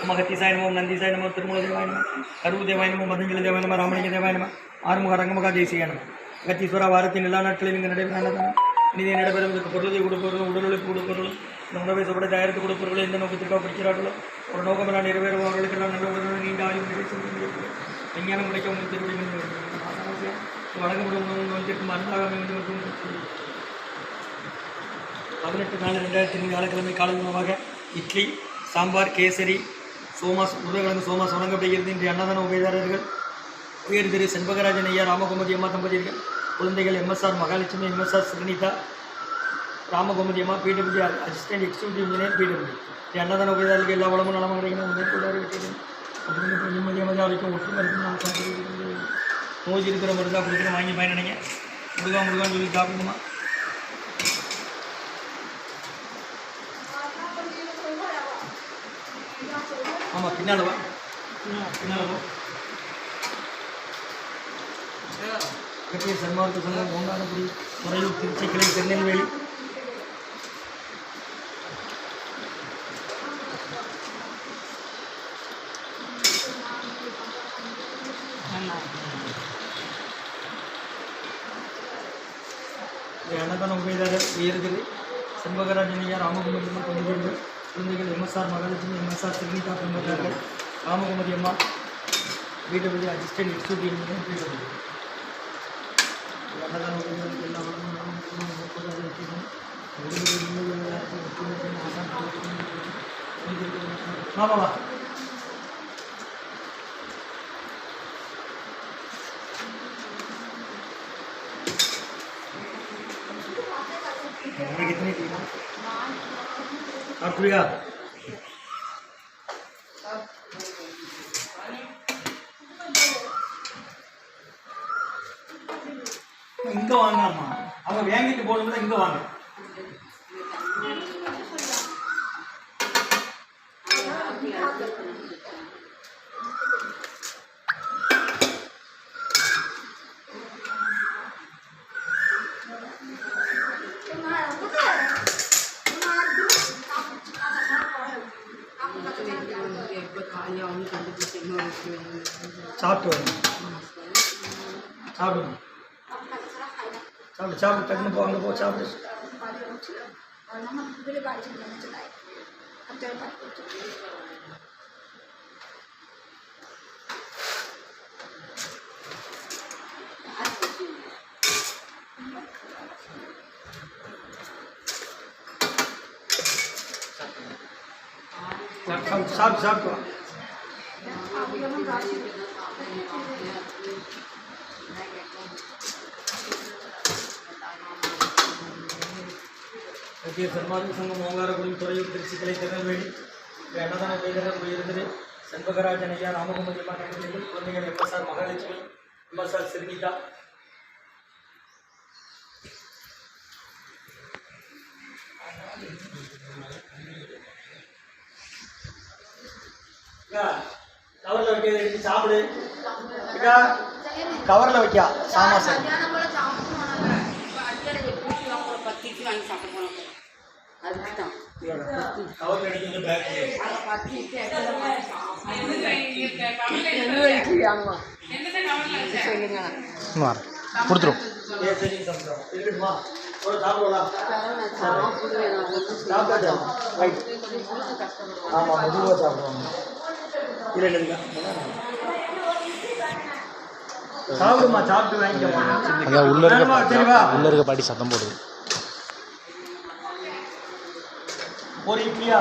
மகத்திசாய நமோ நந்திசாய நமோ திருமூல தேவாய நமோ கருவு தேவாய நமோ மதஞ்சலி தேவாய நமோ ராமலிங்க தேவாய நமோ ஆறுமுக ரங்கமுக தேசிய நமோ அகத்தீஸ்வரா வாரத்தின் எல்லா நாட்களிலும் இங்கு நடைபெறும் இனிதே நடைபெறுவதற்கு பொருளை கொடுப்பவர்களும் உடல் உழைப்பு கொடுப்பவர்களும் இந்த உணவை சுவடை தயாரித்து கொடுப்பவர்களும் எந்த நோக்கத்திற்காக படிக்கிறார்களோ ஒரு நோக்கமெல்லாம் நிறைவேறுபவர்களுக்கு எல்லாம் நல்ல உடல் நீண்ட ஆய்வு நிறைவேற்ற விஞ்ஞானம் கிடைக்க உங்களுக்கு திருவிழி வழங்கப்படும் உணவு நோய்க்கு மருந்தாக அமைந்து மற்றும் 18/4/2005 வியாழக்கிழமை காலை உணவாக இட்லி சாம்பார் கேசரி சோமாஸ் உருளைக்கிழங்கு சோமாஸ் வழங்கப்படுகிறது. இன்றைய அன்னதான உபயதாரர்கள் உயர் திரு செண்பகராஜன் ஐயா ராமகோமதி அம்மா தம்பதியர்கள், குழந்தைகள் எம்எஸ்ஆர் மகாலட்சுமி எம்எஸ்ஆர் ஸ்ரீனிதா ராமகோமதி அம்மா PW assistant executive engineer PW. அன்னதான உபயதாரர்கள் எல்லா வளமும் நலமாக கிடைக்கணும் மேற்கொள்ளாறு விட்டது அப்படின்னு நிம்மதியாக வரைக்கும் ஒற்றுமை இருக்கும். நோய் இருக்கிற மருந்தா கொடுக்குற வாங்கி பயனடைங்க. முருகான்னு சொல்லி சாப்பிடுமா. ஆமாம் பின்னால் வா கட்டிய சன்மார்க்க சங்கம் ஓங்காரக்குடி முறையூர் திருச்சி கிளை திருநெல்வேலி. அன்னதான உபயதாரர் உயர்திரு செண்பகராஜனையா ராமகுமதி அம்மா தொகுதிகள், குழந்தைகள் எம்எஸ்ஆர் மகாலட்சுமி எம்எஸ்ஆர் ஸ்ரீனிதா பெண்பட்டார்கள் ராமகுமதி அம்மா PW assistant executive engineer PW. அன்னதான உபயதாரருக்கு எல்லா ஆமாவா कितनी थी और प्रिया இங்கே வாங்கம்மா, அவங்க வாங்கிட்டு போகணும்னா இங்கே வாங்க. சாப்பிட்டு சாப்பிடுங்க சாப்பிடு சாப்பிடு டக்குன்னு போ, அங்கே போ சாப்பிடு. சாப்பிட்டு சாப்பிட்டு சன்மார்க்க சங்கம் ஓங்காரக்குடி துறையூர் திருச்சி கிளை திருநெல்வேலி. அன்னதான உபயதாரர் உயர்திரு செண்பகராஜன் ஐயா ராமகுமதி அம்மா தம்பதியர்கள், குழந்தைகள் எம்எஸ்ஆர் மகாலட்சுமி எம்எஸ்ஆர் ஸ்ரீனிதா. கவரில் வைக்கிறது எடுத்து சாப்பிடு. கவரில் வைக்கா சாமா சார் கொடுத்துரும். ஆமாம் மெதுவாக சாப்பிடுவாங்க. இல்லை இல்லைங்க சாப்பிடுமா, சாப்பிட்டு வாங்கிக்கமா. உள்ள இருக்க பாட்டி சத்தம் போடுது. ஒரு இட்லியா